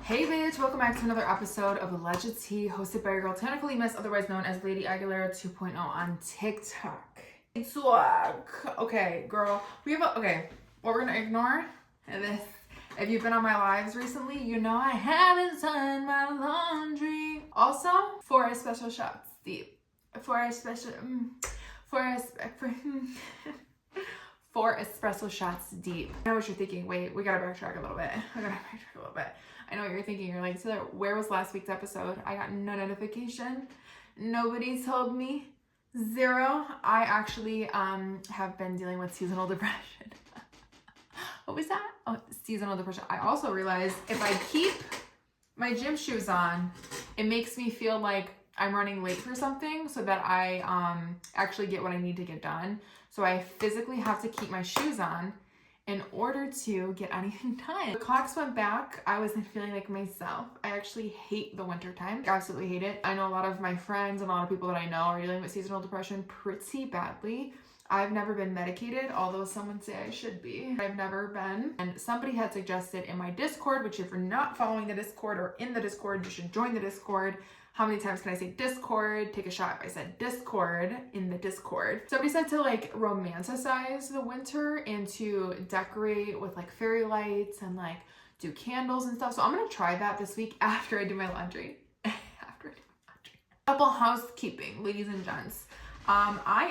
Hey bitch, welcome back to another episode of Alleged Tea, hosted by your girl Taylor-Nicole, otherwise known as Lady Aguilera 2.0 on TikTok. Okay, girl, what we're gonna ignore this. If you've been on my lives recently, you know I haven't done my laundry. Also, for espresso shots deep. For espresso shots deep. I know what you're thinking. Wait, we gotta backtrack a little bit. I know what you're thinking. You're like, Taylor, where was last week's episode? I got no notification. Nobody told me. Zero. I actually have been dealing with seasonal depression. What was that? Oh, seasonal depression. I also realized if I keep my gym shoes on, it makes me feel like I'm running late for something so that I actually get what I need to get done. So I physically have to keep my shoes on in order to get anything done. The clocks went back. I wasn't feeling like myself. I actually hate the winter time. Absolutely hate it. I know a lot of my friends and a lot of people that I know are dealing with seasonal depression pretty badly. I've never been medicated, although someone say I should be. I've never been. And somebody had suggested in my Discord, which if you're not following the Discord or in the Discord, you should join the Discord. How many times can I say Discord? Take a shot if I said Discord in the Discord. Somebody said to like romanticize the winter and to decorate with like fairy lights and like do candles and stuff. So I'm gonna try that this week after I do my laundry. Couple housekeeping, ladies and gents. I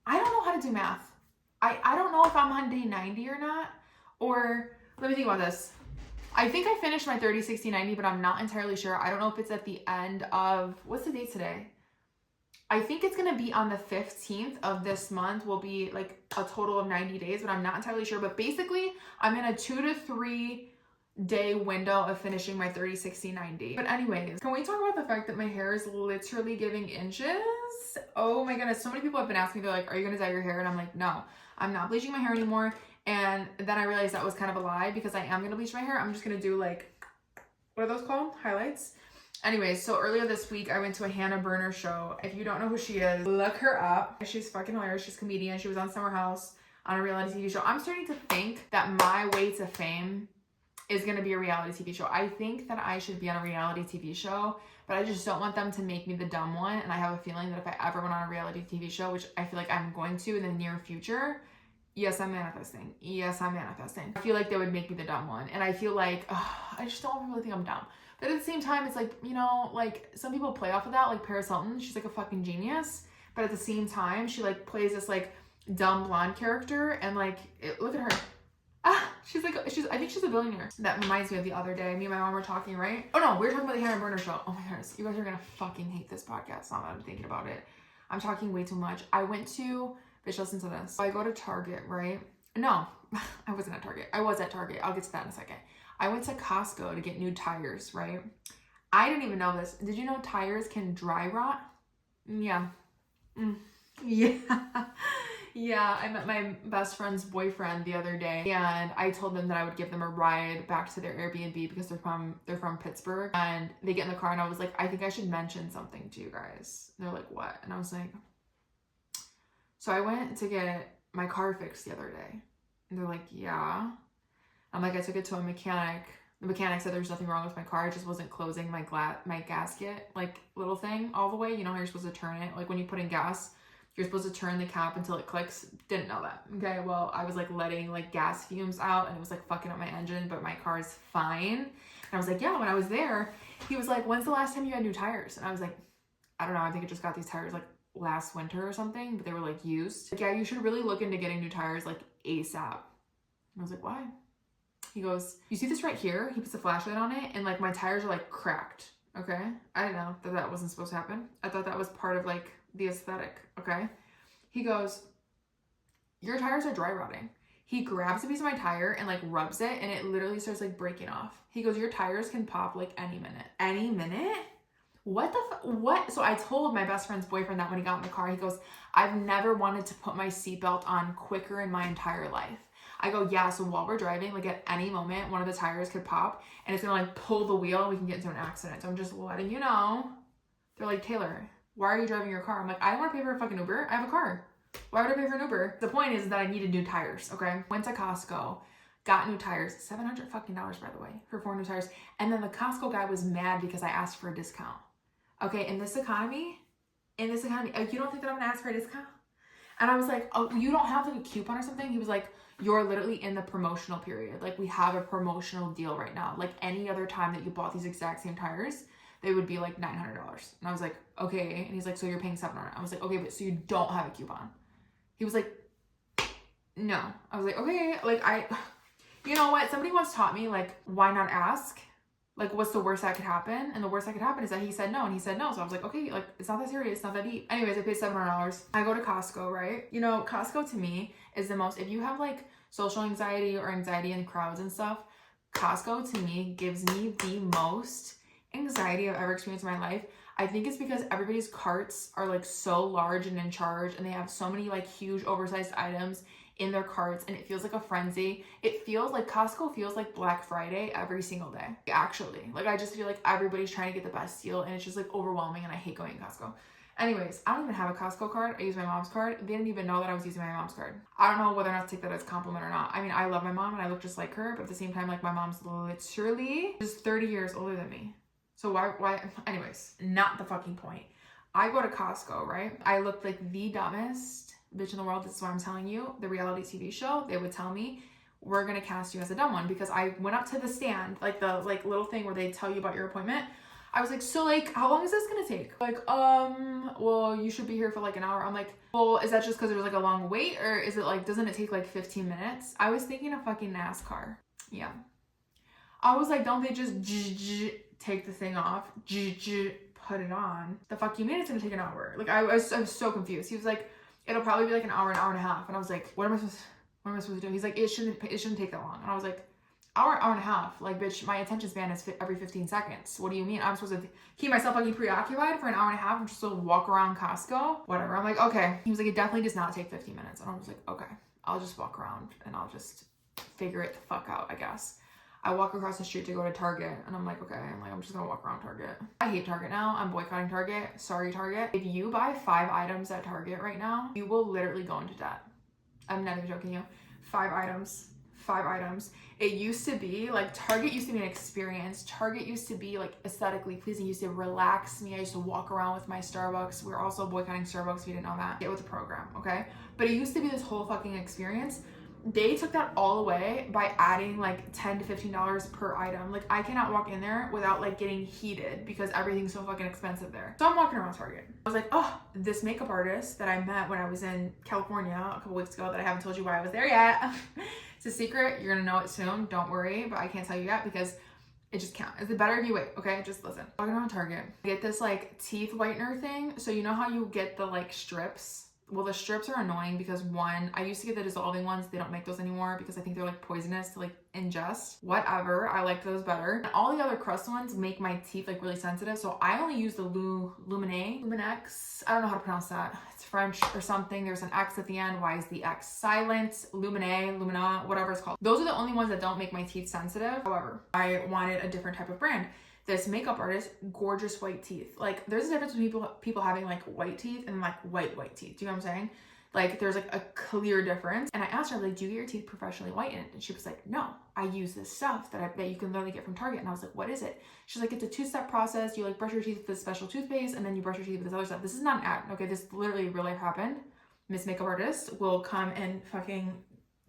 don't know how to do math. I don't know if I'm on day 90 or not. Or let me think about this. I think I finished my 30, 60, 90, but I'm not entirely sure. I don't know if it's at the end of, what's the date today? I think it's going to be on the 15th of this month will be like a total of 90 days, but I'm not entirely sure. But basically, I'm in a 2 to 3 day window of finishing my 30, 60, 90. But anyways, can we talk about the fact that my hair is literally giving inches? Oh my goodness. So many people have been asking me, they're like, are you going to dye your hair? And I'm like, no, I'm not bleaching my hair anymore. And then I realized that was kind of a lie because I am going to bleach my hair. I'm just going to do like, what are those called? Highlights. Anyways, so earlier this week, I went to a Hannah Berner show. If you don't know who she is, look her up. She's fucking hilarious. She's a comedian. She was on Summer House on a reality TV show. I'm starting to think that my way to fame is going to be a reality TV show. I think that I should be on a reality TV show, but I just don't want them to make me the dumb one. And I have a feeling that if I ever went on a reality TV show, which I feel like I'm going to in the near future, yes, I'm manifesting. Yes, I'm manifesting. I feel like they would make me the dumb one. And I feel like, I just don't really think I'm dumb. But at the same time, it's like, you know, like some people play off of that, like Paris Hilton, she's like a fucking genius. But at the same time, she like plays this like dumb blonde character and like, look at her. I think she's a billionaire. That reminds me of the other day. Me and my mom were talking, right? Oh no, we were talking about the Hannah Berner show. Oh my goodness, you guys are gonna fucking hate this podcast now that I'm thinking about it. I'm talking way too much. Bitch, listen to this. So I go to Target, right? No, I wasn't at Target. I was at Target. I'll get to that in a second. I went to Costco to get new tires, right? I didn't even know this. Did you know tires can dry rot? Yeah. Yeah. Yeah, I met my best friend's boyfriend the other day and I told them that I would give them a ride back to their Airbnb because they're from Pittsburgh, and they get in the car and I was like, I think I should mention something to you guys. And they're like, what? And I was like, so I went to get my car fixed the other day. And they're like, yeah. I'm like, I took it to a mechanic. The mechanic said there's nothing wrong with my car. It just wasn't closing my gasket, like little thing all the way. You know how you're supposed to turn it? Like when you put in gas, you're supposed to turn the cap until it clicks. Didn't know that. Okay, well, I was like letting like gas fumes out and it was like fucking up my engine, but my car is fine. And I was like, yeah, when I was there, he was like, when's the last time you had new tires? And I was like, I don't know. I think I just got these tires like last winter or something, but they were like used. Like, yeah, you should really look into getting new tires like ASAP. And I was like, why? He goes, you see this right here? He puts a flashlight on it and like my tires are like cracked. Okay. I didn't know that wasn't supposed to happen. I thought that was part of like the aesthetic. Okay. He goes, your tires are dry rotting. He grabs a piece of my tire and like rubs it and it literally starts like breaking off. He goes, your tires can pop like any minute. Any minute? What the what? So I told my best friend's boyfriend that when he got in the car, he goes, I've never wanted to put my seatbelt on quicker in my entire life. I go, yeah, so while we're driving, like at any moment, one of the tires could pop and it's gonna like pull the wheel and we can get into an accident. So I'm just letting you know. They're like, Taylor, why are you driving your car? I'm like, I don't want to pay for a fucking Uber. I have a car. Why would I pay for an Uber? The point is that I needed new tires, okay? Went to Costco, got new tires, $700 fucking dollars, by the way, for 4 new tires. And then the Costco guy was mad because I asked for a discount. Okay, in this economy, you don't think that I'm gonna ask for a discount? And I was like, oh, you don't have like a coupon or something? He was like, you're literally in the promotional period. Like, we have a promotional deal right now. Like, any other time that you bought these exact same tires, they would be like $900. And I was like, okay. And he's like, so you're paying $700. I was like, okay, but so you don't have a coupon. He was like, no. I was like, okay. Like, you know what? Somebody once taught me, like, why not ask? Like, what's the worst that could happen? And the worst that could happen is that he said no, and he said no. So I was like, okay, like, it's not that serious, it's not that deep. Anyways, I paid $700. I go to Costco, right? You know, Costco to me is the most, if you have like social anxiety or anxiety in crowds and stuff, Costco to me gives me the most anxiety I've ever experienced in my life. I think it's because everybody's carts are like so large and in charge, and they have so many like huge oversized items in their carts, and it feels like a frenzy. It feels like Costco feels like Black Friday every single day. Actually, like, I just feel like everybody's trying to get the best deal, and it's just like overwhelming, and I hate going to Costco. Anyways, I don't even have a Costco card. I use my mom's card. They didn't even know that I was using my mom's card. I don't know whether or not to take that as a compliment or not. I mean, I love my mom and I look just like her, but at the same time, like, my mom's literally just 30 years older than me. So why? Anyways, not the fucking point. I go to Costco, right? I look like the dumbest bitch in the world. This is why I'm telling you, the reality TV show, they would tell me, we're gonna cast you as a dumb one, because I went up to the stand, like the little thing where they tell you about your appointment. I was like, so like, how long is this gonna take? Like, well, you should be here for like an hour. I'm like, well, is that just because there's like a long wait, or is it like, doesn't it take like 15 minutes? I was thinking of fucking NASCAR. Yeah. I was like, don't they just take the thing off, put it on? The fuck you mean it's gonna take an hour? Like, I was so confused. He was like, it'll probably be like an hour and a half. And I was like, what am I supposed to do? He's like, it shouldn't take that long. And I was like, hour and a half? Like, bitch, my attention span is every 15 seconds. What do you mean? I'm supposed to keep myself fucking preoccupied for an hour and a half and just to walk around Costco? Whatever. I'm like, okay. He was like, it definitely does not take 15 minutes. And I was like, okay, I'll just walk around and I'll just figure it the fuck out, I guess. I walk across the street to go to Target, and I'm like, okay, I'm just gonna walk around Target. I hate Target now. I'm boycotting Target. Sorry, Target. If you buy 5 items at Target right now, you will literally go into debt. I'm not even joking you. 5 items. It used to be like, Target used to be an experience. Target used to be like aesthetically pleasing. It used to relax me. I used to walk around with my Starbucks. We're also boycotting Starbucks if you didn't know that. It was a program, okay? But it used to be this whole fucking experience. They took that all away by adding like $10 to $15 per item. Like, I cannot walk in there without like getting heated because everything's so fucking expensive there. So I'm walking around Target. I was like, oh, this makeup artist that I met when I was in California a couple weeks ago that I haven't told you why I was there yet. It's a secret. You're gonna know it soon. Don't worry, but I can't tell you yet because it just can't. It's better if you wait, okay? Just listen. Walking around Target. Get this like teeth whitener thing. So you know how you get the like strips? Well, the strips are annoying because one, I used to get the dissolving ones. They don't make those anymore because I think they're like poisonous to like ingest. Whatever, I like those better. And all the other crust ones make my teeth like really sensitive. So I only use the Luminex. I don't know how to pronounce that. It's French or something. There's an X at the end. Why is the X silent? Lumina, whatever it's called. Those are the only ones that don't make my teeth sensitive. However, I wanted a different type of brand. This makeup artist, gorgeous white teeth. Like, there's a difference between people having like white teeth and like white teeth. Do you know what I'm saying? Like, there's like a clear difference. And I asked her, like, do you get your teeth professionally whitened? And she was like, no, I use this stuff that you can literally get from Target. And I was like, what is it? She's like, it's a 2-step process. You like brush your teeth with this special toothpaste, and then you brush your teeth with this other stuff. This is not an ad, okay? This literally really happened. Miss Makeup Artist will come and fucking,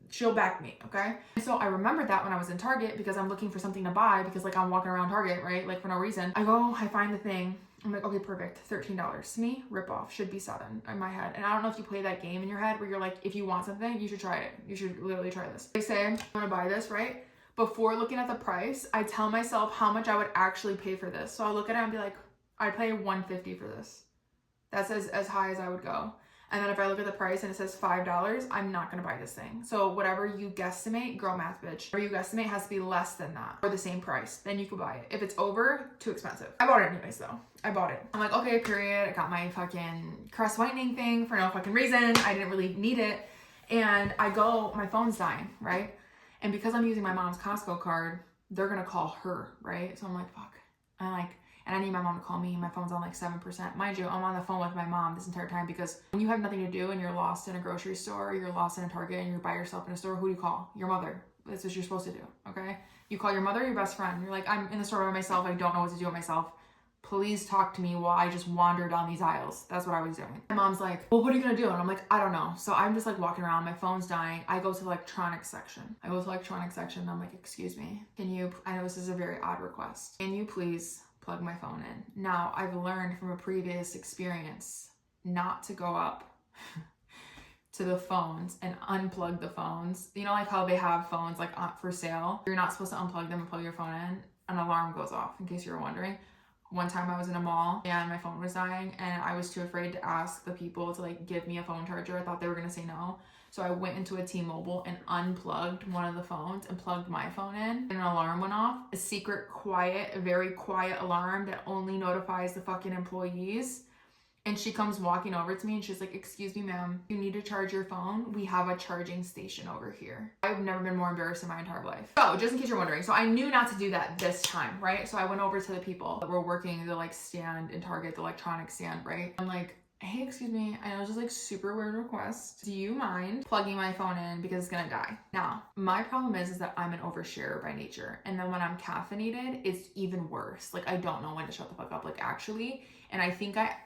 she'll back me, okay? So I remembered that when I was in Target because I'm looking for something to buy because like I'm walking around Target, right? Like for no reason. I find the thing. I'm like, okay, perfect. $13. To me, rip off. Should be $7 in my head. And I don't know if you play that game in your head where you're like, if you want something, you should try it. You should literally try this. I say, I'm gonna buy this, right? Before looking at the price, I tell myself how much I would actually pay for this. So I'll look at it and be like, I'd pay $150 for this. That's as high as I would go. And then if I look at the price and it says $5, I'm not gonna buy this thing. So whatever you guesstimate, girl math bitch, whatever you guesstimate has to be less than that or the same price. Then you could buy it. If it's over, too expensive. I bought it anyways though. I bought it. I'm like, okay, period. I got my fucking crest whitening thing for no fucking reason. I didn't really need it. And I go, my phone's dying, right? And because I'm using my mom's Costco card, they're gonna call her, right? So I'm like, fuck. And I need my mom to call me. My phone's on like 7%. Mind you, I'm on the phone with my mom this entire time because when you have nothing to do and you're lost in a grocery store, or you're lost in a Target and you're by yourself in a store, who do you call? Your mother. That's what you're supposed to do, okay? You call your mother or your best friend. You're like, I'm in the store by myself. I don't know what to do with myself. Please talk to me while I just wander down these aisles. That's what I was doing. My mom's like, well, what are you gonna do? And I'm like, I don't know. So I'm just like walking around. My phone's dying. I go to the electronics section. And I'm like, excuse me. I know this is a very odd request. Can you please plug my phone in? Now, I've learned from a previous experience not to go up to the phones and unplug the phones. You know, like how they have phones like for sale. You're not supposed to unplug them and plug your phone in. An alarm goes off, in case you were wondering. One time I was in a mall and my phone was dying and I was too afraid to ask the people to like give me a phone charger. I thought they were gonna say no. So I went into a T-Mobile and unplugged one of the phones and plugged my phone in, and an alarm went off. A secret, quiet, a very quiet alarm that only notifies the fucking employees. And she comes walking over to me and she's like, excuse me, ma'am, you need to charge your phone. We have a charging station over here. I've never been more embarrassed in my entire life. So just in case you're wondering, so I knew not to do that this time, right? So I went over to the people that were working the like stand in Target, the electronics stand, right? I'm like, hey, excuse me, I know this is like super weird request. Do you mind plugging my phone in because it's gonna die? Now, my problem is that I'm an oversharer by nature. And then when I'm caffeinated, it's even worse. Like I don't know when to shut the fuck up, like actually. And I think I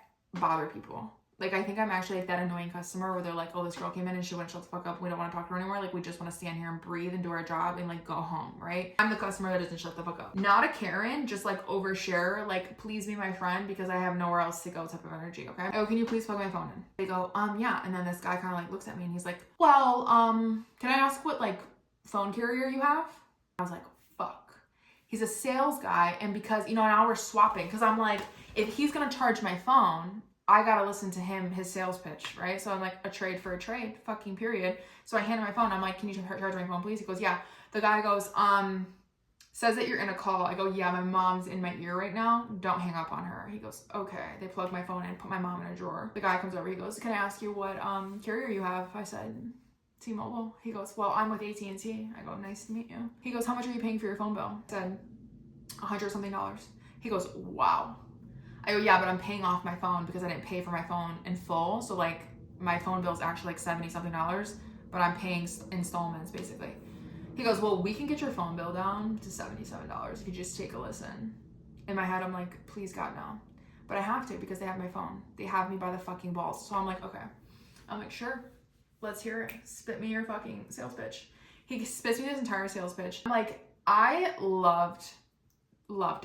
bother people. Like I think I'm actually like that annoying customer where they're like, oh, this girl came in and she wouldn't shut the fuck up. We don't want to talk to her anymore. Like we just want to stand here and breathe and do our job and like go home, right? I'm the customer that doesn't shut the fuck up. Not a Karen, just like overshare, like please be my friend because I have nowhere else to go type of energy, okay? Oh, can you please plug my phone in? They go, yeah. And then this guy kind of like looks at me and he's like, well, can I ask what like phone carrier you have? I was like, fuck. He's a sales guy, and because, you know, now we're swapping because I'm like, if he's gonna charge my phone, I gotta listen to him, his sales pitch, right? So I'm like, a trade for a trade, fucking period. So I hand him my phone. I'm like, can you charge my phone, please? He goes, yeah. The guy goes, says that you're in a call. I go, yeah, my mom's in my ear right now. Don't hang up on her. He goes, okay. They plug my phone in, put my mom in a drawer. The guy comes over. He goes, can I ask you what carrier you have? I said, T-Mobile. He goes, well, I'm with AT&T. I go, nice to meet you. He goes, how much are you paying for your phone bill? I said, $100 something. He goes, wow. I go, yeah, but I'm paying off my phone because I didn't pay for my phone in full. So like my phone bill is actually like $70 something, but I'm paying installments basically. He goes, well, we can get your phone bill down to $77 if you just take a listen. In my head, I'm like, please God, no. But I have to because they have my phone. They have me by the fucking balls. So I'm like, okay. I'm like, sure, let's hear it. Spit me your fucking sales pitch. He spits me his entire sales pitch. I'm like, I loved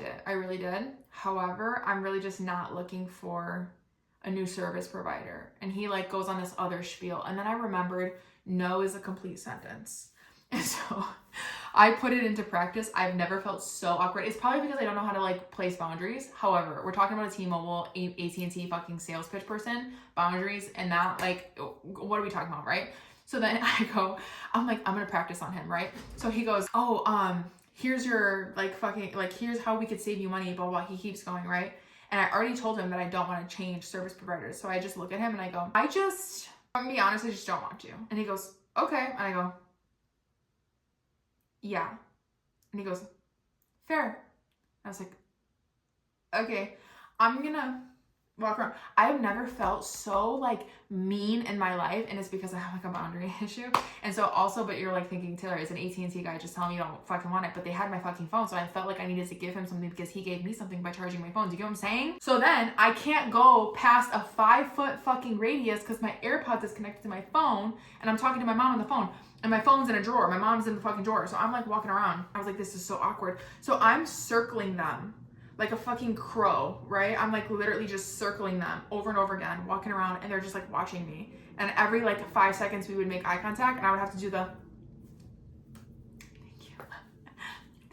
it. I really did. However, I'm really just not looking for a new service provider. And he like goes on this other spiel. And then I remembered no is a complete sentence. And so I put it into practice. I've never felt so awkward. It's probably because I don't know how to like place boundaries. However, we're talking about a T-Mobile, AT&T fucking sales pitch person, boundaries, and that like, what are we talking about, right? So then I'm like, I'm gonna practice on him, right? So he goes, oh, here's your like fucking, like, here's how we could save you money, blah, blah. He keeps going, right? And I already told him that I don't want to change service providers. So I just look at him and I go, I'm gonna be honest, I just don't want to. And he goes, okay. And I go, yeah. And he goes, fair. I was like, okay, I'm gonna walk around. I've never felt so like mean in my life, and it's because I have like a boundary issue. And so also, but you're like thinking, Taylor, is an AT&T guy just telling me you don't fucking want it, but they had my fucking phone, so I felt like I needed to give him something because he gave me something by charging my phone. Do you get what I'm saying? So then I can't go past a 5-foot fucking radius because my AirPods is connected to my phone, and I'm talking to my mom on the phone. And my phone's in a drawer. My mom's in the fucking drawer. So I'm like walking around. I was like, this is so awkward. So I'm circling them like a fucking crow, right? I'm like literally just circling them over and over again, walking around, and they're just like watching me. And every like 5 seconds we would make eye contact and I would have to do the,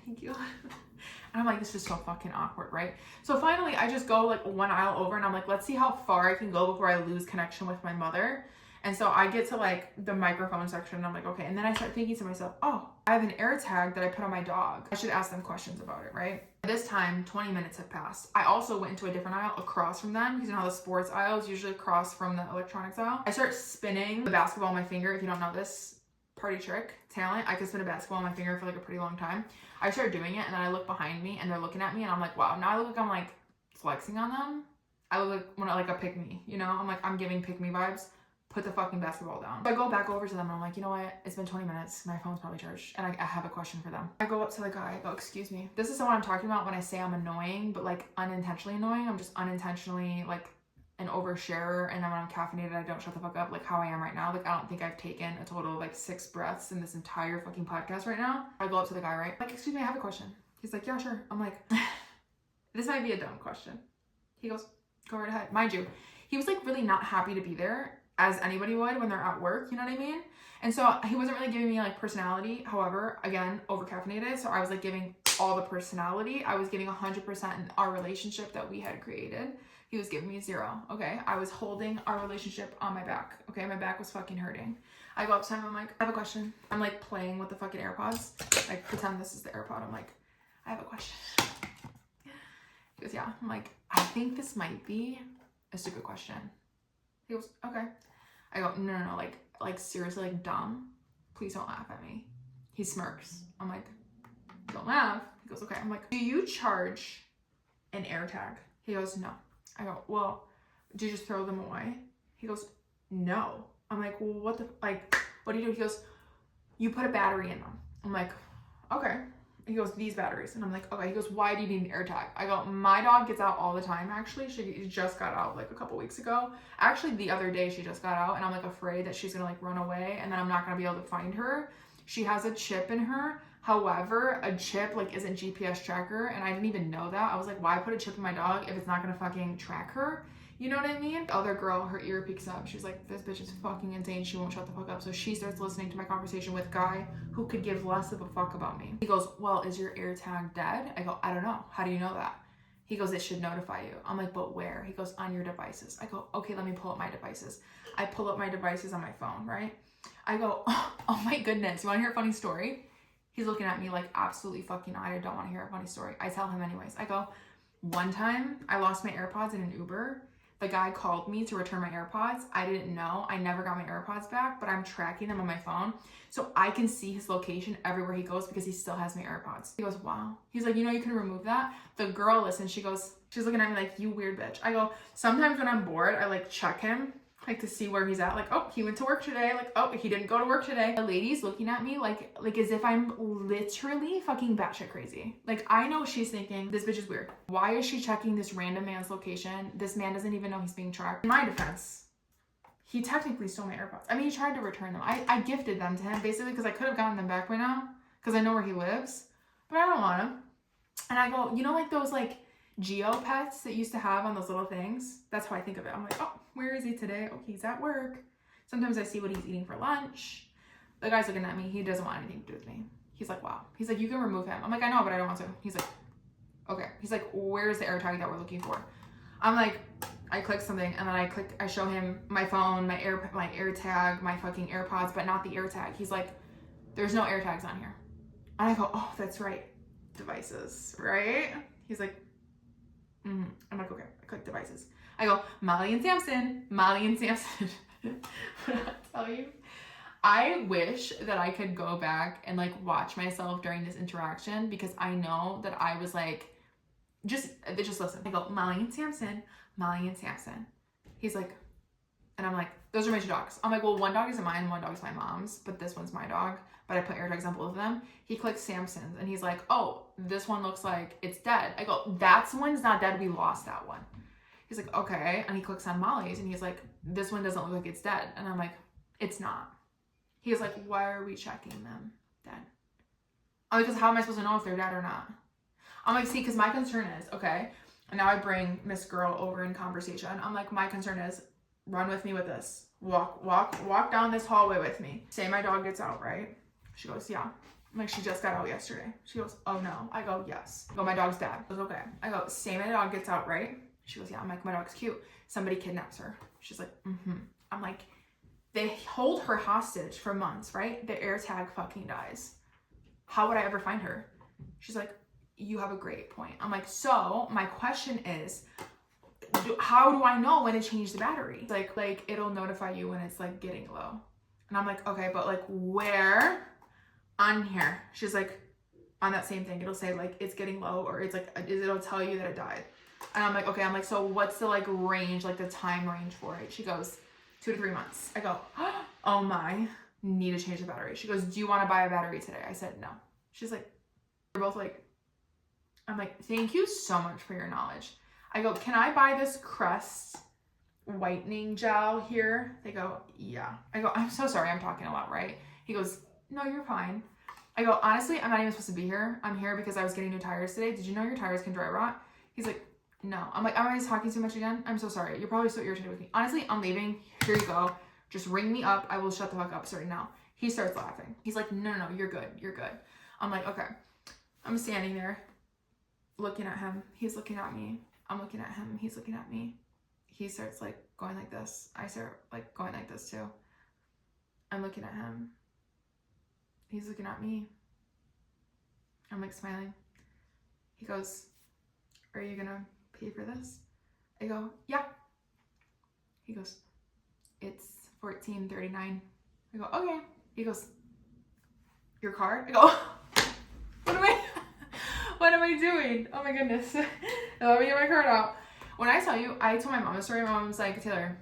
thank you. And I'm like, this is so fucking awkward, right? So finally I just go like one aisle over and I'm like, let's see how far I can go before I lose connection with my mother. And so I get to like the microphone section and I'm like, okay. And then I start thinking to myself, oh, I have an AirTag that I put on my dog. I should ask them questions about it, right? This time, 20 minutes have passed. I also went into a different aisle across from them because you know how the sports aisles usually across from the electronics aisle. I start spinning the basketball on my finger. If you don't know this party trick, talent, I can spin a basketball on my finger for like a pretty long time. I start doing it and then I look behind me and they're looking at me and I'm like, wow, now I look like I'm like flexing on them. I look like when I like a pick me, you know? I'm like, I'm giving pick me vibes. put the fucking basketball down. So I go back over to them and I'm like, you know what? It's been 20 minutes. My phone's probably charged. And I have a question for them. I go up to the guy. I go, excuse me. This is what I'm talking about when I say I'm annoying, but like unintentionally annoying. I'm just unintentionally like an oversharer. And then when I'm caffeinated, I don't shut the fuck up like how I am right now. Like I don't think I've taken a total of like 6 breaths in this entire fucking podcast right now. I go up to the guy, right? Like, excuse me, I have a question. He's like, yeah, sure. I'm like, this might be a dumb question. He goes, go right ahead. Mind you, he was like really not happy to be there, as anybody would when they're at work, you know what I mean? And so he wasn't really giving me like personality. However, again, over caffeinated. So I was like giving all the personality. I was giving 100% in our relationship that we had created. He was giving me 0. Okay. I was holding our relationship on my back. Okay. My back was fucking hurting. I go up to him. I'm like, I have a question. I'm like playing with the fucking AirPods. Like pretend this is the AirPod. I'm like, I have a question. He goes, yeah. I'm like, I think this might be a stupid question. He goes, okay. I go, no, like seriously, like dumb. Please don't laugh at me. He smirks. I'm like, don't laugh. He goes, okay. I'm like, do you charge an AirTag? He goes, no. I go, well, do you just throw them away? He goes, no. I'm like, well, what do you do? He goes, you put a battery in them. I'm like, okay. He goes, these batteries. And I'm like, okay. He goes, why do you need an AirTag? I go, my dog gets out all the time, actually. She just got out like a couple weeks ago. Actually, the other day she just got out and I'm like afraid that she's gonna like run away and then I'm not gonna be able to find her. She has a chip in her. However, a chip like isn't GPS tracker and I didn't even know that. I was like, why put a chip in my dog if it's not gonna fucking track her? You know what I mean? The other girl, her ear peeks up. She's like, this bitch is fucking insane. She won't shut the fuck up. So she starts listening to my conversation with guy who could give less of a fuck about me. He goes, well, is your AirTag dead? I go, I don't know. How do you know that? He goes, it should notify you. I'm like, but where? He goes, on your devices. I go, okay, let me pull up my devices. I pull up my devices on my phone, right? I go, oh my goodness. You want to hear a funny story? He's looking at me like, absolutely fucking not. I don't want to hear a funny story. I tell him anyways. I go, one time I lost my AirPods in an Uber. The guy called me to return my AirPods. I didn't know. I never got my AirPods back, but I'm tracking them on my phone. So I can see his location everywhere he goes because he still has my AirPods. He goes, wow. He's like, you know, you can remove that. The girl listens. She goes, she's looking at me like, you weird bitch. I go, sometimes when I'm bored, I like check him, like to see where he's at. Like, oh, he went to work today. Like, oh, he didn't go to work today. The lady's looking at me like as if I'm literally fucking batshit crazy. Like, I know she's thinking, this bitch is weird. Why is she checking this random man's location? This man doesn't even know he's being tracked. In my defense, he technically stole my AirPods. I mean, he tried to return them. I gifted them to him basically because I could have gotten them back by now because I know where he lives, but I don't want them. And I go, you know, like those like Geo pets that used to have on those little things? That's how I think of it. I'm like, oh, where is he today? Oh, he's at work. Sometimes I see what he's eating for lunch. The guy's looking at me. He doesn't want anything to do with me. He's like, wow. He's like, you can remove him. I'm like, I know, but I don't want to. He's like, okay. He's like, where's the AirTag that we're looking for? I'm like, I click something and then I show him my phone, my AirTag, my fucking AirPods, but not the AirTag. He's like, there's no AirTags on here. And I go, oh, that's right. Devices, right? He's like, I'm like, okay. I click devices. I go, Molly and Samson. But I'll tell you, I wish that I could go back and like watch myself during this interaction because I know that I was like, just listen. I go, Molly and Samson. He's like, and I'm like, those are my 2 dogs. I'm like, well, one dog isn't mine, one dog is my mom's, but this one's my dog. But I put AirTags on both of them. He clicks Samson's and he's like, oh, this one looks like it's dead. I go, that one's not dead. We lost that one. He's like, okay. And he clicks on Molly's and he's like, this one doesn't look like it's dead. And I'm like, it's not. He's like, why are we checking them dead? I'm like, because how am I supposed to know if they're dead or not? I'm like, see, because my concern is, okay, and now I bring Miss Girl over in conversation. I'm like, my concern is, run with me with this. Walk down this hallway with me. Say my dog gets out, right? She goes, yeah. I'm like, she just got out yesterday. She goes, oh no. I go, yes. I go, my dog's dead. She goes, okay. I go, say my dog gets out, right? She goes, yeah. I'm like, my dog's cute. Somebody kidnaps her. She's like, I'm like, they hold her hostage for months, right? The AirTag fucking dies. How would I ever find her? She's like, you have a great point. I'm like, so my question is, how do I know when to change the battery? Like it'll notify you when it's like getting low. And I'm like, okay, but like where on here? She's like, on that same thing, it'll say like it's getting low, or it's like it'll tell you that it died. And I'm like, okay. I'm like, so what's the like range, like the time range for it? She goes, 2 to 3 months. I go, oh my, need to change the battery. She goes, do you want to buy a battery today? I said, no. She's like, we're both like, I'm like, thank you so much for your knowledge. I go, can I buy this Crest whitening gel here? They go, yeah. I go, I'm so sorry, I'm talking a lot, right? He goes, no, you're fine. I go, honestly, I'm not even supposed to be here. I'm here because I was getting new tires today. Did you know your tires can dry rot? He's like, no. I'm like, am I talking too much again? I'm so sorry. You're probably so irritated with me. Honestly, I'm leaving. Here you go. Just ring me up. I will shut the fuck up starting now. He starts laughing. He's like, no, you're good. You're good. I'm like, okay. I'm standing there looking at him. He's looking at me. I'm looking at him. He's looking at me. He starts like going like this. I start like going like this too. I'm looking at him. He's looking at me. I'm like smiling. He goes, are you gonna pay for this? I go, yeah. He goes, it's $14.39. I go, okay. He goes, your card? I go, what am I doing? Oh my goodness. Let me get my card out. When I tell you, I told my mom a story. My mom was like, Taylor,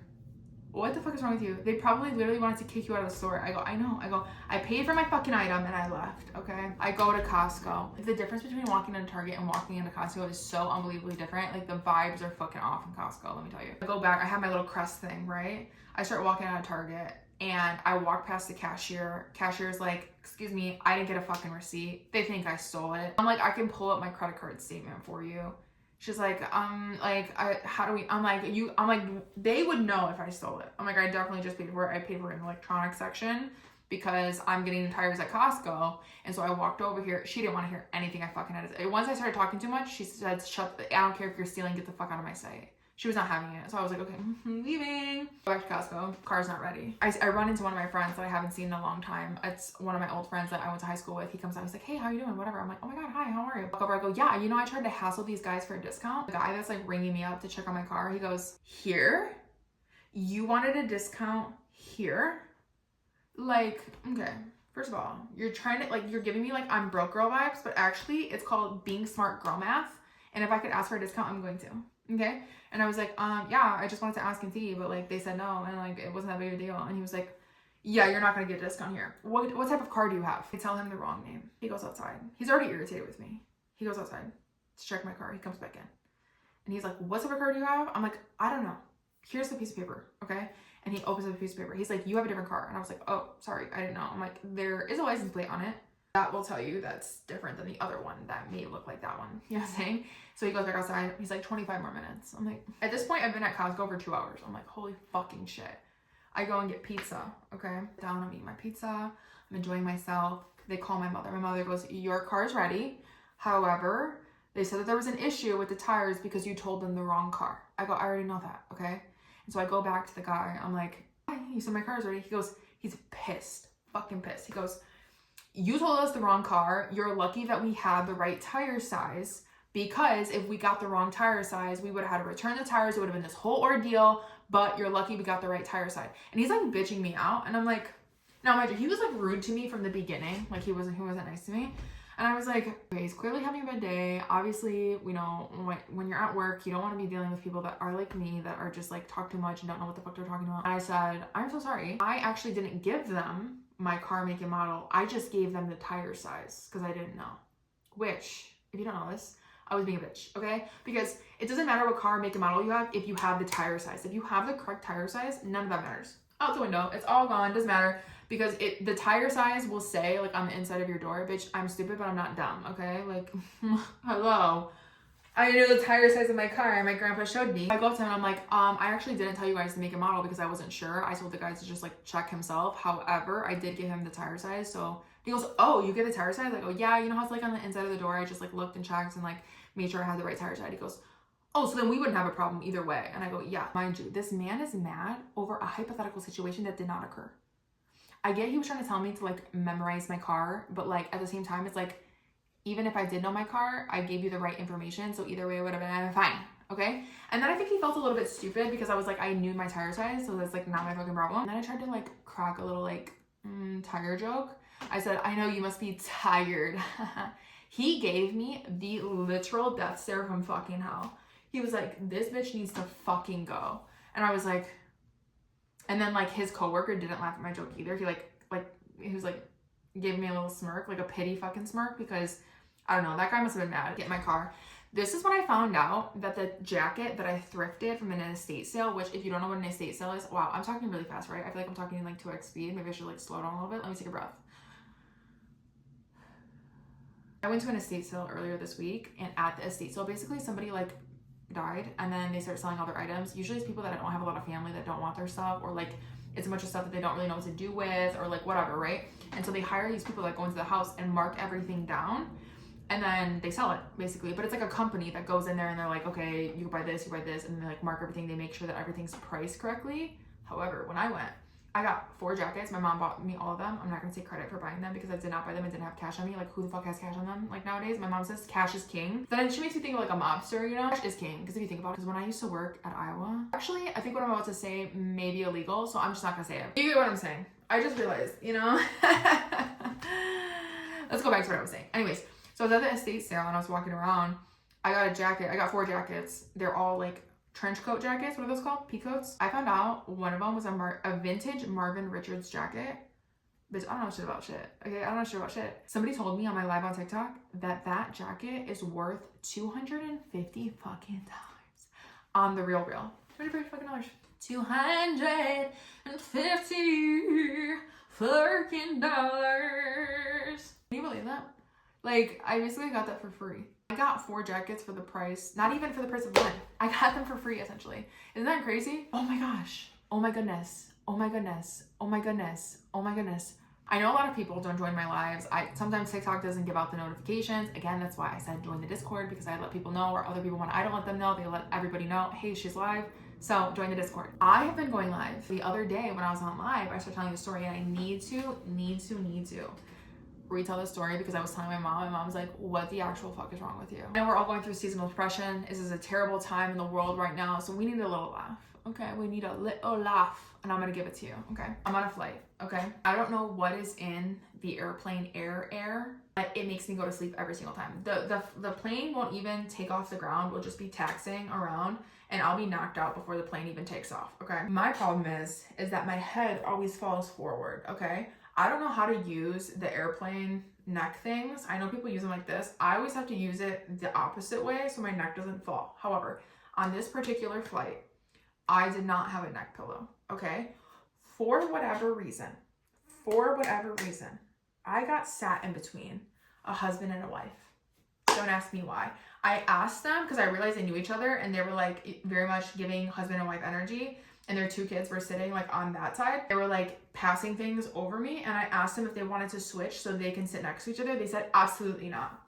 what the fuck is wrong with you? They probably literally wanted to kick you out of the store. I go, I know. I go, I paid for my fucking item and I left, okay? I go to Costco. The difference between walking into Target and walking into Costco is so unbelievably different. Like the vibes are fucking off in Costco, let me tell you. I go back, I have my little Crest thing, right? I start walking out of Target and I walk past the cashier. Cashier's like, excuse me, I didn't get a fucking receipt. They think I stole it. I'm like, I can pull up my credit card statement for you. She's like, how do we, I'm like, they would know if I stole it. I'm like, I definitely just paid for it. I paid for it in the electronics section because I'm getting tires at Costco. And so I walked over here. She didn't want to hear anything I fucking had to say. Once I started talking too much, she said, I don't care if you're stealing, get the fuck out of my sight. She was not having it. So I was like, okay, I'm leaving. Go back to Costco. Car's not ready. I run into one of my friends that I haven't seen in a long time. It's one of my old friends that I went to high school with. He comes out. He's like, hey, how you doing? Whatever. I'm like, oh my God, hi, how are you? I walk over. I go, yeah, you know, I tried to hassle these guys for a discount. The guy that's like ringing me up to check on my car, he goes, here? You wanted a discount here? Like, okay. First of all, you're trying to, like, you're giving me like I'm broke girl vibes, but actually it's called being smart girl math. And if I could ask for a discount, I'm going to. Okay. And I was like, yeah, I just wanted to ask and see, but like they said no, and like it wasn't that big of a deal. And he was like, yeah, you're not gonna get a discount here. What type of car do you have? I tell him the wrong name. He goes outside. He's already irritated with me. He goes outside to check my car. He comes back in. And he's like, what type of car do you have? I'm like, I don't know. Here's the piece of paper, okay? And he opens up the piece of paper. He's like, you have a different car. And I was like, oh, sorry, I didn't know. I'm like, there is a license plate on it. That will tell you that's different than the other one that may look like that one. You know what I'm saying? So he goes back outside. He's like, 25 more minutes. I'm like, at this point, I've been at Costco for 2 hours. I'm like, holy fucking shit. I go and get pizza, okay? Down, I'm eating my pizza. I'm enjoying myself. They call my mother. My mother goes, your car's ready. However, they said that there was an issue with the tires because you told them the wrong car. I go, I already know that, okay? And so I go back to the guy. I'm like, hi, you said my car's ready. He goes, he's pissed, fucking pissed. He goes, you told us the wrong car. You're lucky that we had the right tire size, because if we got the wrong tire size, we would have had to return the tires. It would have been this whole ordeal, but you're lucky we got the right tire size. And he's like bitching me out. And I'm like, now mind you, he was like rude to me from the beginning. Like he wasn't nice to me. And I was like, okay, he's clearly having a bad day. Obviously, you know, when you're at work, you don't want to be dealing with people that are like me, that are just like talk too much and don't know what the fuck they're talking about. And I said, I'm so sorry. I actually didn't give them my car make and model. I just gave them the tire size because I didn't know. Which, if you don't know this, I was being a bitch, okay? Because it doesn't matter what car make and model you have if you have the tire size. If you have the correct tire size, none of that matters. Out the window. It's all gone. Doesn't matter. Because the tire size will say, like, on the inside of your door, bitch, I'm stupid, but I'm not dumb, okay? Like, hello. I knew the tire size of my car, and my grandpa showed me. I go up to him, and I'm like, I actually didn't tell you guys to make a model because I wasn't sure. I told the guys to just, like, check himself. However, I did give him the tire size, so he goes, oh, you get the tire size? I go, yeah, you know how it's, like, on the inside of the door? I just, like, looked and checked and, like, made sure I had the right tire size. He goes, oh, so then we wouldn't have a problem either way. And I go, yeah. Mind you, this man is mad over a hypothetical situation that did not occur. I get he was trying to tell me to like memorize my car, but like at the same time, it's like, even if I did know my car, I gave you the right information. So either way, it would have been fine. Okay. And then I think he felt a little bit stupid because I was like, I knew my tire size. So that's like not my fucking problem. And then I tried to like crack a little like tire joke. I said, I know you must be tired. He gave me the literal death stare from fucking hell. He was like, this bitch needs to fucking go. And I was like, And then like his coworker didn't laugh at my joke either. He was like gave me a little smirk, like a pity fucking smirk, because I don't know, that guy must have been mad. Get in my car. This is when I found out that the jacket that I thrifted from an estate sale, which if you don't know what an estate sale is, wow, I'm talking really fast, right? I feel like I'm talking in like 2x speed. Maybe I should like slow down a little bit. Let me take a breath. I went to an estate sale earlier this week, and at the estate sale, basically somebody like died, and then they start selling all their items. Usually it's people that don't have a lot of family that don't want their stuff, or like it's a bunch of stuff that they don't really know what to do with, or like whatever, right? And so they hire these people that go into the house and mark everything down, and then they sell it basically. But it's like a company that goes in there and they're like, okay, you buy this, and they like mark everything. They make sure that everything's priced correctly. However, when I went, I got 4 jackets. My mom bought me all of them. I'm not gonna take credit for buying them because I did not buy them and didn't have cash on me. Like, who the fuck has cash on them? Like nowadays, my mom says cash is king. Then she makes me think of like a mobster, you know? Cash is king, because if you think about it, because when I used to work at Iowa, actually, I think what I'm about to say may be illegal, so I'm just not gonna say it. You get what I'm saying? I just realized, you know? Let's go back to what I was saying. Anyways, so I was at the estate sale and I was walking around. I got a jacket. I got 4 jackets. They're all like trench coat jackets. What are those called? Peacoats. I found out one of them was a vintage Marvin Richards jacket. Bitch, I don't know shit about shit. Okay, I don't know shit about shit. Somebody told me on my live on TikTok that jacket is worth $250 fucking dollars on the real. $250 fucking dollars. $250 fucking dollars. Can you believe that? Like, I basically got that for free. I got 4 jackets for the price, not even for the price of one. I got them for free, essentially. Isn't that crazy? Oh my gosh. Oh my goodness. Oh my goodness. Oh my goodness. Oh my goodness. I know a lot of people don't join my lives. Sometimes TikTok doesn't give out the notifications. Again, that's why I said join the Discord, because I let people know, or other people, when I don't let them know, they let everybody know, hey, she's live. So join the Discord. I have been going live. The other day when I was on live, I started telling the story, and I need to retell the story, because I was telling my mom. My mom's like, what the actual fuck is wrong with you? I know we're all going through seasonal depression. This is a terrible time in the world right now, so we need a little laugh. Okay, we need a little laugh, and I'm gonna give it to you. Okay, I'm on a flight. Okay, I don't know what is in the airplane air, but it makes me go to sleep every single time. The plane won't even take off the ground. We'll just be taxiing around, and I'll be knocked out before the plane even takes off. Okay, my problem is that my head always falls forward. Okay, I don't know how to use the airplane neck things. I know people use them like this. I always have to use it the opposite way so my neck doesn't fall. However, on this particular flight, I did not have a neck pillow, okay? For whatever reason, I got sat in between a husband and a wife. Don't ask me why. I asked them because I realized they knew each other, and they were like very much giving husband and wife energy, and their 2 kids were sitting like on that side. They were like passing things over me, and I asked them if they wanted to switch so they can sit next to each other. They said, absolutely not.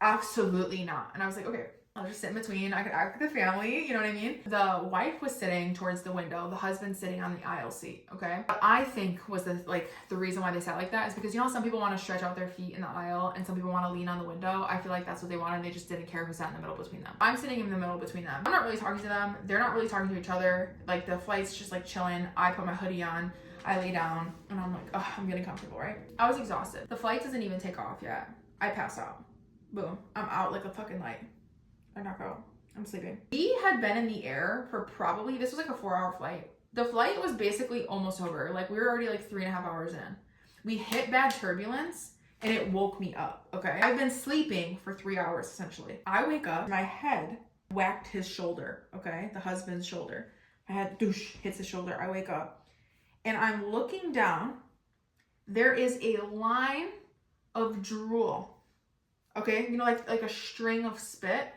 Absolutely not. And I was like, okay, I'll just sit in between. I could act like the family, you know what I mean? The wife was sitting towards the window, the husband sitting on the aisle seat, okay? What I think was the reason why they sat like that is because, you know, some people want to stretch out their feet in the aisle and some people want to lean on the window. I feel like that's what they wanted. They just didn't care who sat in the middle between them. I'm sitting in the middle between them. I'm not really talking to them. They're not really talking to each other. Like, the flight's just like chilling. I put my hoodie on. I lay down and I'm like, oh, I'm getting comfortable, right? I was exhausted. The flight doesn't even take off yet. I pass out. Boom. I'm out like a fucking light. I knock out. I'm sleeping. We had been in the air for probably, this was like a 4-hour flight. The flight was basically almost over. Like, we were already like 3.5 hours in. We hit bad turbulence and it woke me up, okay? I've been sleeping for 3 hours essentially. I wake up, my head whacked his shoulder, okay? The husband's shoulder. My head doosh, hits his shoulder. I wake up and I'm looking down. There is a line of drool, okay? You know, like a string of spit.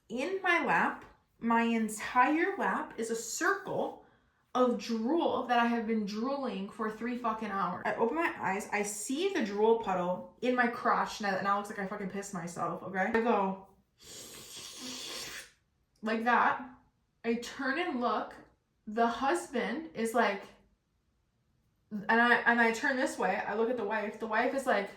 In my lap, my entire lap is a circle of drool that I have been drooling for 3 fucking hours. I open my eyes, I see the drool puddle in my crotch, and now it looks like I fucking pissed myself, okay? I go like that. I turn and look. The husband is like, and I turn this way. I look at the wife. The wife is like,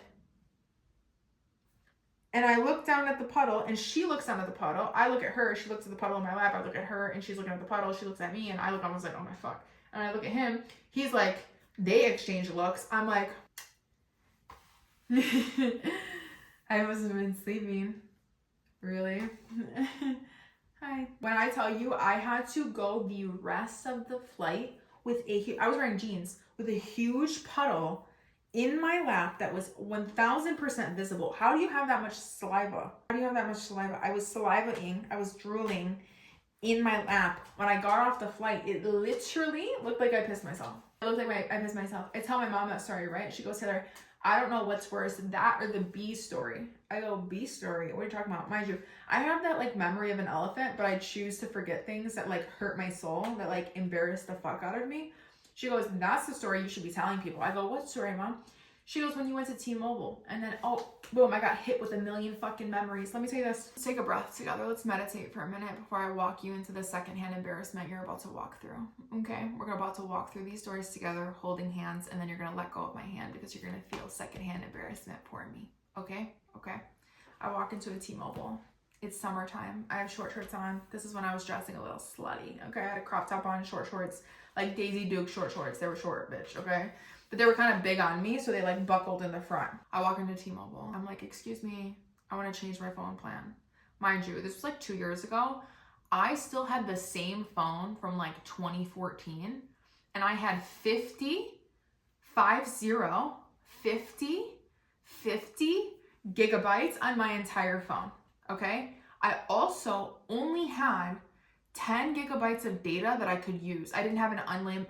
and I look down at the puddle, and she looks down at the puddle. I look at her. She looks at the puddle in my lap. I look at her, and she's looking at the puddle. She looks at me, and I look. I was like, oh my fuck. And I look at him. He's like, they exchange looks. I'm like, I wasn't been sleeping. Really? Hi. When I tell you, I had to go the rest of the flight with I was wearing jeans with a huge puddle in my lap that was 1000% visible. How do you have that much saliva? How do you have that much saliva? I was salivating, I was drooling in my lap. When I got off the flight, it literally looked like I pissed myself. It looked like I pissed myself. I tell my mom that story, right? She goes, Taylor, I don't know what's worse, that or the bee story. I go, bee story? What are you talking about? Mind you, I have that like memory of an elephant, but I choose to forget things that like hurt my soul, that like embarrass the fuck out of me. She goes, that's the story you should be telling people. I go, what story, Mom? She goes, when you went to T-Mobile, and then, oh, boom, I got hit with a million fucking memories. Let me tell you this. Let's take a breath together. Let's meditate for a minute before I walk you into the secondhand embarrassment you're about to walk through. Okay? We're about to walk through these stories together, holding hands, and then you're going to let go of my hand because you're going to feel secondhand embarrassment for me. Okay? Okay. I walk into a T-Mobile. It's summertime. I have short shorts on. This is when I was dressing a little slutty. Okay? I had a crop top on, short shorts, like Daisy Duke short shorts. They were short, bitch. Okay? But they were kind of big on me, so they like buckled in the front. I walk into T-Mobile. I'm like, excuse me, I want to change my phone plan. Mind you, this was like 2 years ago. I still had the same phone from like 2014, and I had 50 gigabytes on my entire phone, okay? I also only had 10 gigabytes of data that I could use. I didn't have an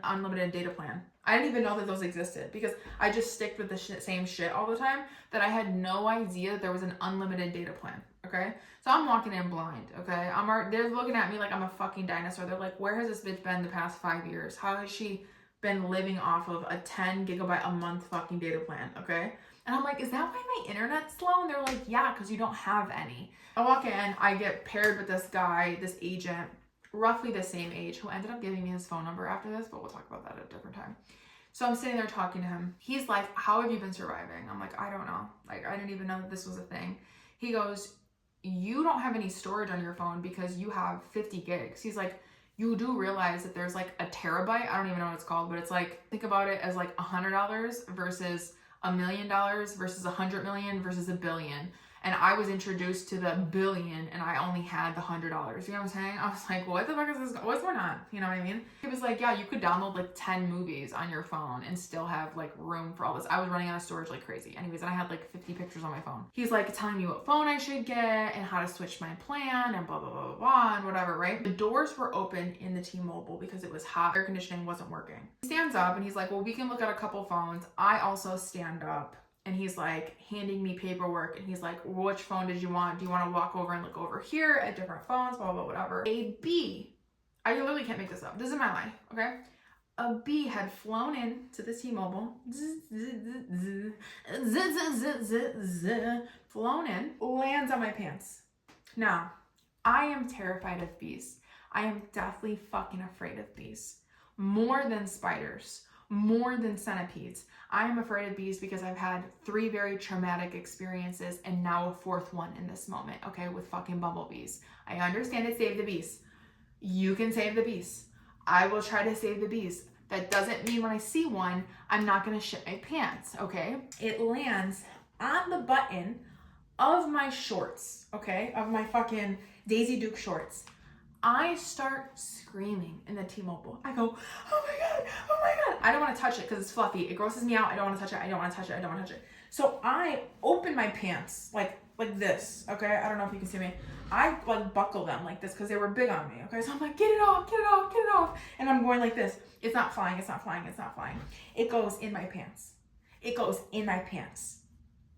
unlimited data plan. I didn't even know that those existed because I just sticked with the same shit all the time that I had no idea that there was an unlimited data plan, okay? So I'm walking in blind, okay? They're looking at me like I'm a fucking dinosaur. They're like, where has this bitch been the past 5 years? How has she been living off of a 10 gigabyte a month fucking data plan, okay? And I'm like, is that why my internet's slow? And they're like, yeah, because you don't have any. I walk in, I get paired with this guy, this agent, roughly the same age, who ended up giving me his phone number after this, but we'll talk about that at a different time. So I'm sitting there talking to him. He's like, how have you been surviving? I'm like, I don't know. Like, I didn't even know that this was a thing. He goes, you don't have any storage on your phone because you have 50 gigs. He's like, you do realize that there's like a terabyte. I don't even know what it's called, but it's like, think about it as like $100 versus $1 million versus 100 million versus a billion. And I was introduced to the billion and I only had the $100. You know what I'm saying? I was like, what the fuck is this? What's going on? You know what I mean? He was like, yeah, you could download like 10 movies on your phone and still have like room for all this. I was running out of storage like crazy. Anyways, and I had like 50 pictures on my phone. He's like telling me what phone I should get and how to switch my plan and blah, blah, blah, blah, blah, and whatever, right? The doors were open in the T-Mobile because it was hot. Air conditioning wasn't working. He stands up and he's like, well, we can look at a couple phones. I also stand up. And he's like handing me paperwork and he's like, which phone did you want? Do you want to walk over and look over here at different phones, blah, blah, whatever. A bee, I literally can't make this up. This is my life, okay? A bee had flown in to the T-Mobile, flown in, lands on my pants. Now, I am terrified of bees. I am deathly fucking afraid of bees. More than spiders. More than centipedes. I am afraid of bees because I've had 3 very traumatic experiences and now a 4th one in this moment, okay, with fucking bumblebees. I understand it, save the bees. You can save the bees. I will try to save the bees. That doesn't mean when I see one, I'm not gonna shit my pants, okay? It lands on the button of my shorts, okay, of my fucking Daisy Duke shorts. I start screaming in the T-Mobile. I go, oh my God, oh my God. I don't want to touch it because it's fluffy. It grosses me out. I don't want to touch it. I don't want to touch it. I don't want to touch it. So I open my pants like this, okay? I don't know if you can see me. I like buckle them like this because they were big on me, okay? So I'm like, get it off, get it off, get it off. And I'm going like this. It's not flying, it's not flying, it's not flying. It goes in my pants. It goes in my pants.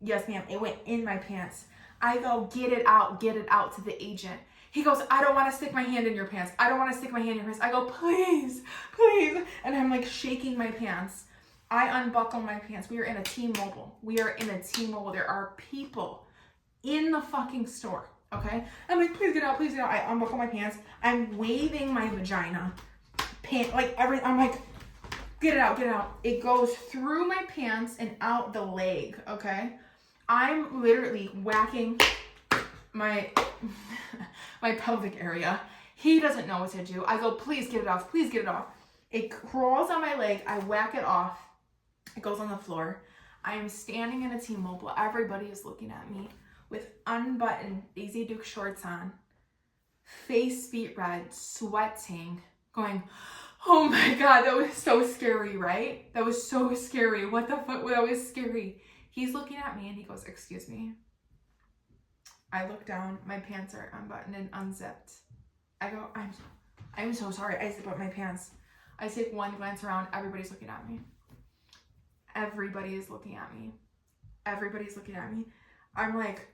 Yes, ma'am, it went in my pants. I go, get it out to the agent. He goes, I don't want to stick my hand in your pants. I don't want to stick my hand in your pants. I go, please, please. And I'm like shaking my pants. I unbuckle my pants. We are in a T-Mobile. We are in a T-Mobile. There are people in the fucking store, okay? I'm like, please get out, please get out. I unbuckle my pants. I'm waving my vagina. I'm like, get it out, get it out. It goes through my pants and out the leg, okay? I'm literally whacking my pelvic area. He doesn't know what to do. I go, please get it off, please get it off. It crawls on my leg. I whack it off. It goes on the floor. I am standing in a T-Mobile. Everybody is looking at me with unbuttoned Daisy Duke shorts on, face beat red, sweating, going, Oh my God, that was so scary, right? That was so scary. What the fuck? That was scary. He's looking at me and he goes, excuse me. I look down, my pants are unbuttoned and unzipped. I go, I'm so sorry. I zip up my pants. I take one glance around, everybody's looking at me. Everybody is looking at me. Everybody's looking at me. I'm like,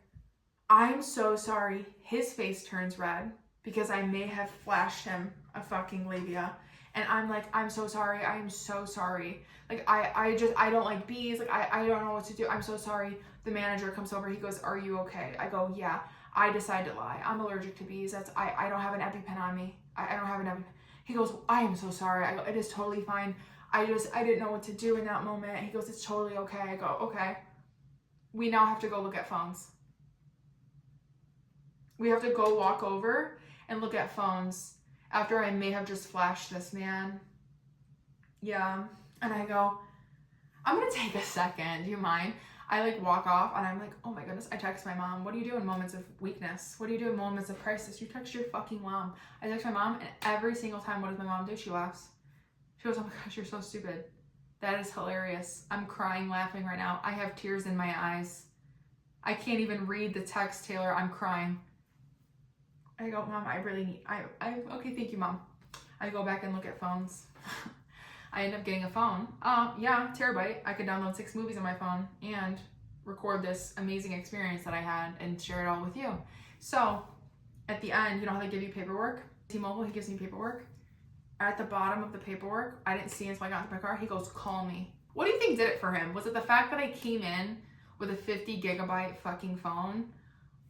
I'm so sorry. His face turns red because I may have flashed him a fucking labia. And I'm like, I'm so sorry. I am so sorry. Like, I don't like bees. Like, I don't know what to do. I'm so sorry. The manager comes over. He goes, are you okay? I go, yeah. I decided to lie. I'm allergic to bees. I don't have an EpiPen on me. I don't have an EpiPen. He goes, I am so sorry. I go, it is totally fine. I didn't know what to do in that moment. He goes, it's totally okay. I go, okay. We now have to go look at phones. We have to go walk over and look at phones after I may have just flashed this man. Yeah. And I go, I'm going to take a second. Do you mind? I like walk off and I'm like, oh my goodness. I text my mom. What do you do in moments of weakness? What do you do in moments of crisis? You text your fucking mom. I text my mom and every single time, what does my mom do? She laughs. She goes, oh my gosh, you're so stupid. That is hilarious. I'm crying laughing right now. I have tears in my eyes. I can't even read the text, Taylor. I'm crying. I go, Mom, I really need, okay, thank you, Mom. I go back and look at phones. I end up getting a phone. Yeah, terabyte. I could download 6 movies on my phone and record this amazing experience that I had and share it all with you. So at the end, you know how they give you paperwork? T-Mobile, he gives me paperwork. At the bottom of the paperwork, I didn't see until I got into my car, he goes, call me. What do you think did it for him? Was it the fact that I came in with a 50 gigabyte fucking phone?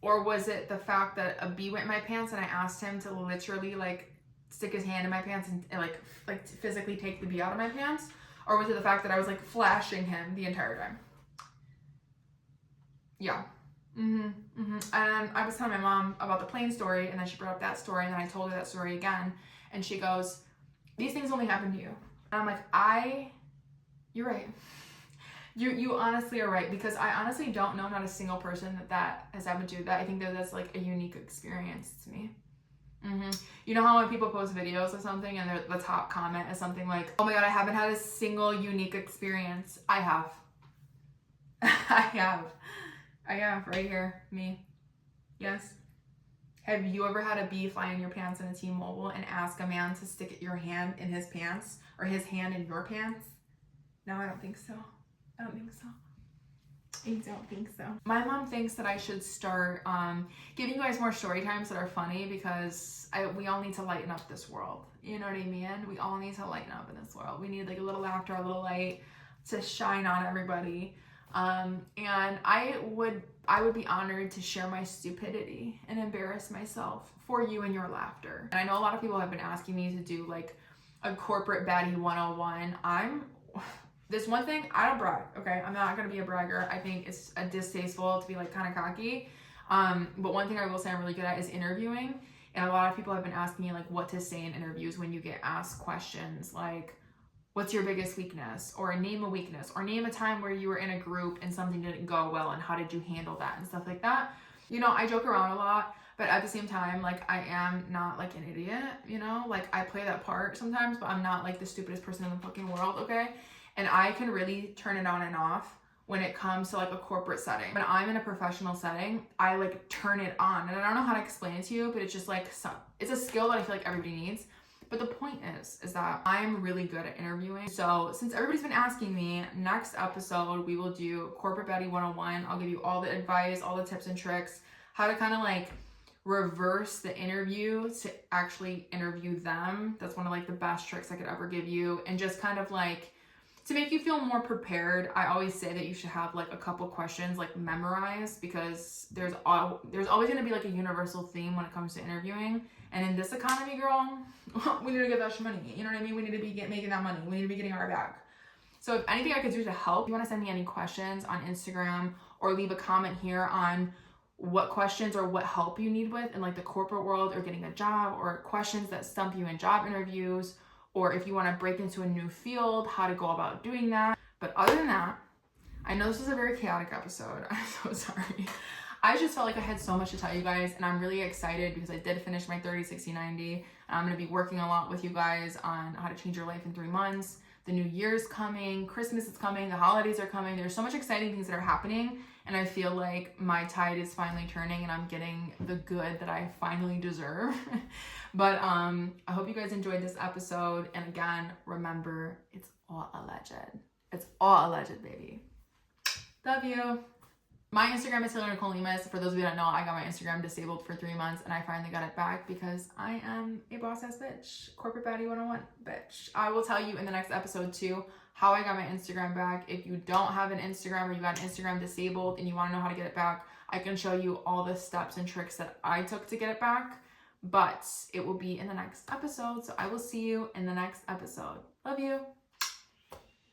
Or was it the fact that a bee went in my pants and I asked him to literally like stick his hand in my pants and like physically take the bee out of my pants? Or was it the fact that I was like flashing him the entire time? Yeah. And I was telling my mom about the plane story and then she brought up that story and then I told her that story again and she goes, these things only happen to you. And I'm like, you're right. You honestly are right, because I honestly don't know not a single person that has happened to that. I think that that's like a unique experience to me. You know how when people post videos of something and the top comment is something like, oh my God, I haven't had a single unique experience. I have. I have right here, me. Yes. Have you ever had a bee fly in your pants in a T-Mobile and ask a man to stick your hand in his pants or his hand in your pants? No, I don't think so. I don't think so. My mom thinks that I should start giving you guys more story times that are funny, because we all need to lighten up this world. You know what I mean? We all need to lighten up in this world. We need like a little laughter, a little light to shine on everybody. And I would be honored to share my stupidity and embarrass myself for you and your laughter. And I know a lot of people have been asking me to do like a corporate baddie 101. This one thing, I don't brag, okay? I'm not gonna be a bragger. I think it's distasteful to be like kind of cocky. But one thing I will say I'm really good at is interviewing. And a lot of people have been asking me like what to say in interviews when you get asked questions like, what's your biggest weakness? Or name a weakness, or name a time where you were in a group and something didn't go well and how did you handle that and stuff like that. You know, I joke around a lot, but at the same time, like I am not like an idiot, you know? Like I play that part sometimes, but I'm not like the stupidest person in the fucking world, okay? And I can really turn it on and off when it comes to like a corporate setting. When I'm in a professional setting, I like turn it on. And I don't know how to explain it to you, but it's just like, it's a skill that I feel like everybody needs. But the point is that I'm really good at interviewing. So since everybody's been asking me, next episode, we will do Corporate Baddie 101. I'll give you all the advice, all the tips and tricks, how to kind of like reverse the interview to actually interview them. That's one of like the best tricks I could ever give you. And just kind of like, to make you feel more prepared, I always say that you should have like a couple questions like memorized, because there's always going to be like a universal theme when it comes to interviewing. And in this economy, girl, we need to get that money. You know what I mean? We need to be making that money. We need to be getting our bag. So if anything I could do to help, if you want to send me any questions on Instagram or leave a comment here on what questions or what help you need with in like the corporate world or getting a job, or questions that stump you in job interviews, or if you want to break into a new field, how to go about doing that. But other than that, I know this was a very chaotic episode. I'm so sorry. I just felt like I had so much to tell you guys, and I'm really excited because I did finish my 30, 60, 90, and I'm going to be working a lot with you guys on how to change your life in 3 months. The new year's coming, Christmas is coming, the holidays are coming. There's so much exciting things that are happening, and I feel like my tide is finally turning and I'm getting the good that I finally deserve. But I hope you guys enjoyed this episode, and again, remember, it's all alleged. It's all alleged, baby. Love you. My Instagram is Taylor-Nicole. For those of you that don't know, I got my Instagram disabled for 3 months and I finally got it back because I am a boss ass bitch. Corporate baddie 101 bitch. I will tell you in the next episode too how I got my Instagram back. If you don't have an Instagram or you got an Instagram disabled and you want to know how to get it back, I can show you all the steps and tricks that I took to get it back. But it will be in the next episode. So I will see you in the next episode. Love you.